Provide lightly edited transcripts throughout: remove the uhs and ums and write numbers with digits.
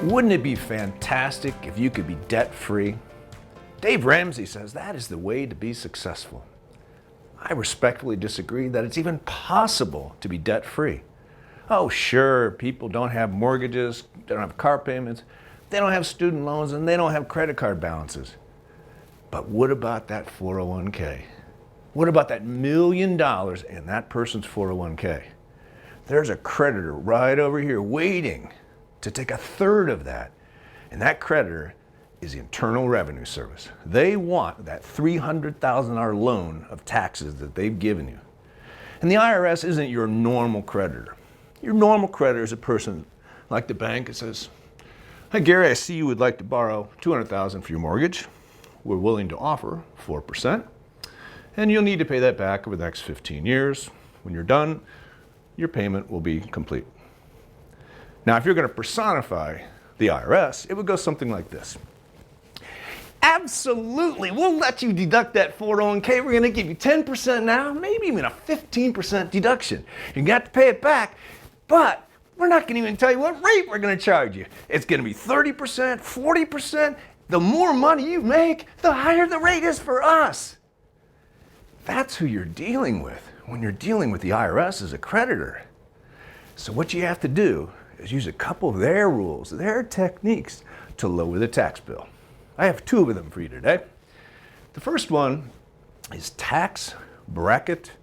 Wouldn't it be fantastic if you could be debt-free? Dave Ramsey says that is the way to be successful. I respectfully disagree that it's even possible to be debt-free. Oh, sure, people don't have mortgages, they don't have car payments, they don't have student loans, and they don't have credit card balances. But what about that 401k? What about that $1 million in that person's 401k? There's a creditor right over here waiting to take 1/3 of that. And that creditor is the Internal Revenue Service. They want that $300,000 loan of taxes that they've given you. And the IRS isn't your normal creditor. Your normal creditor is a person like the bank that says, "Hi Gary, I see you would like to borrow $200,000 for your mortgage. We're willing to offer 4%, and you'll need to pay that back over the next 15 years. When you're done, your payment will be complete." Now, if you're going to personify the IRS, it would go something like this. Absolutely, we'll let you deduct that 401k. We're going to give you 10% now, maybe even a 15% deduction. You got to pay it back, but we're not going to even tell you what rate we're going to charge you. It's going to be 30%, 40%. The more money you make, the higher the rate is for us. That's who you're dealing with when you're dealing with the IRS as a creditor. So what you have to do is use a couple of their rules, their techniques to lower the tax bill. I have 2 of them for you today. The first one is tax bracket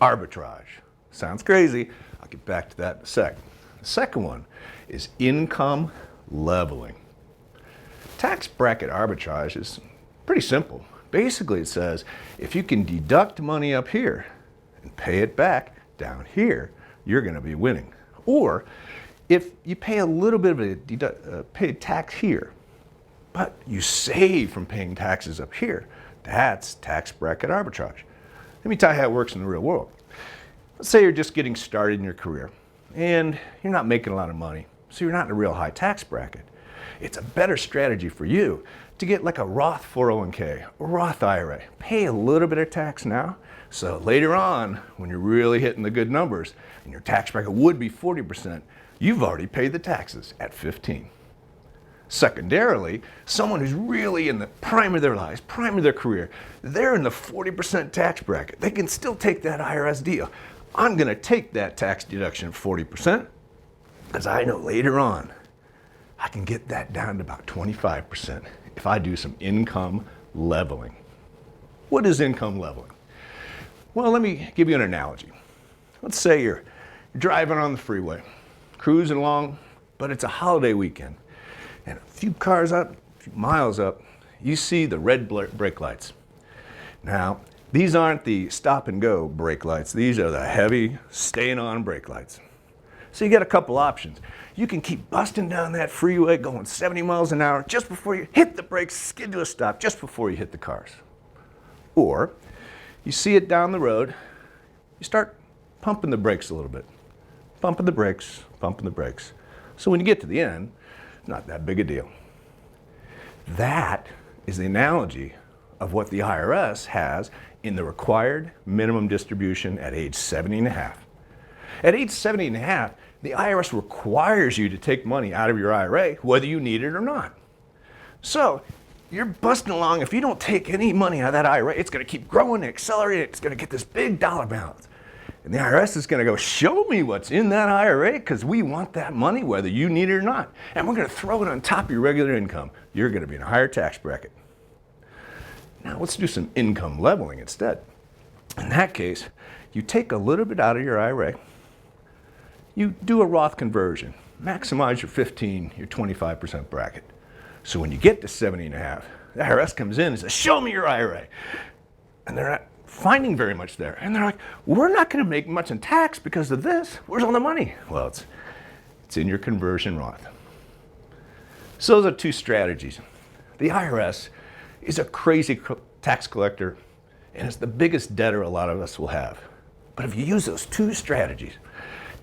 arbitrage. Sounds crazy. I'll get back to that in a sec. The second one is income leveling. Tax bracket arbitrage is pretty simple. Basically, it says if you can deduct money up here and pay it back down here, you're going to be winning. Or if you pay a little bit of a paid tax here, but you save from paying taxes up here, that's tax bracket arbitrage. Let me tell you how it works in the real world. Let's say you're just getting started in your career and you're not making a lot of money, so you're not in a real high tax bracket. It's a better strategy for you to get like a Roth 401k, a Roth IRA. Pay a little bit of tax now, so later on, when you're really hitting the good numbers and your tax bracket would be 40%, you've already paid the taxes at 15%. Secondarily, someone who's really in the prime of their lives, prime of their career, they're in the 40% tax bracket. They can still take that IRS deal. I'm going to take that tax deduction of 40% because I know later on I can get that down to about 25% if I do some income leveling. What is income leveling? Well, let me give you an analogy. Let's say you're driving on the freeway, cruising along, but it's a holiday weekend. And a few cars up, a few miles up, you see the red brake lights. Now, these aren't the stop and go brake lights. These are the heavy, staying on brake lights. So you got a couple options. You can keep busting down that freeway going 70 miles an hour just before you hit the brakes, skid to a stop just before you hit the cars. Or you see it down the road, you start pumping the brakes a little bit. Pumping the brakes, pumping the brakes. So when you get to the end, not that big a deal. That is the analogy of what the IRS has in the required minimum distribution at age 70.5. At age 70.5, the IRS requires you to take money out of your IRA whether you need it or not. So you're busting along. If you don't take any money out of that IRA, it's going to keep growing and accelerating. It's going to get this big dollar balance. And the IRS is going to go, show me what's in that IRA because we want that money whether you need it or not. And we're going to throw it on top of your regular income. You're going to be in a higher tax bracket. Now let's do some income leveling instead. In that case, you take a little bit out of your IRA. You do a Roth conversion. Maximize your 15, your 25% bracket. So when you get to 70.5, the IRS comes in and says, show me your IRA. And they're not finding very much there. And they're like, we're not going to make much in tax because of this. Where's all the money? Well, it's in your conversion Roth. So those are 2 strategies. The IRS is a crazy tax collector, and it's the biggest debtor a lot of us will have. But if you use those 2 strategies,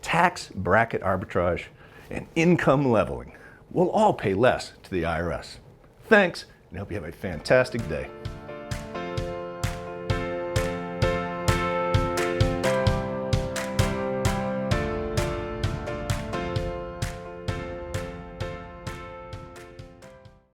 tax bracket arbitrage and income leveling, we'll all pay less to the IRS. Thanks, and I hope you have a fantastic day.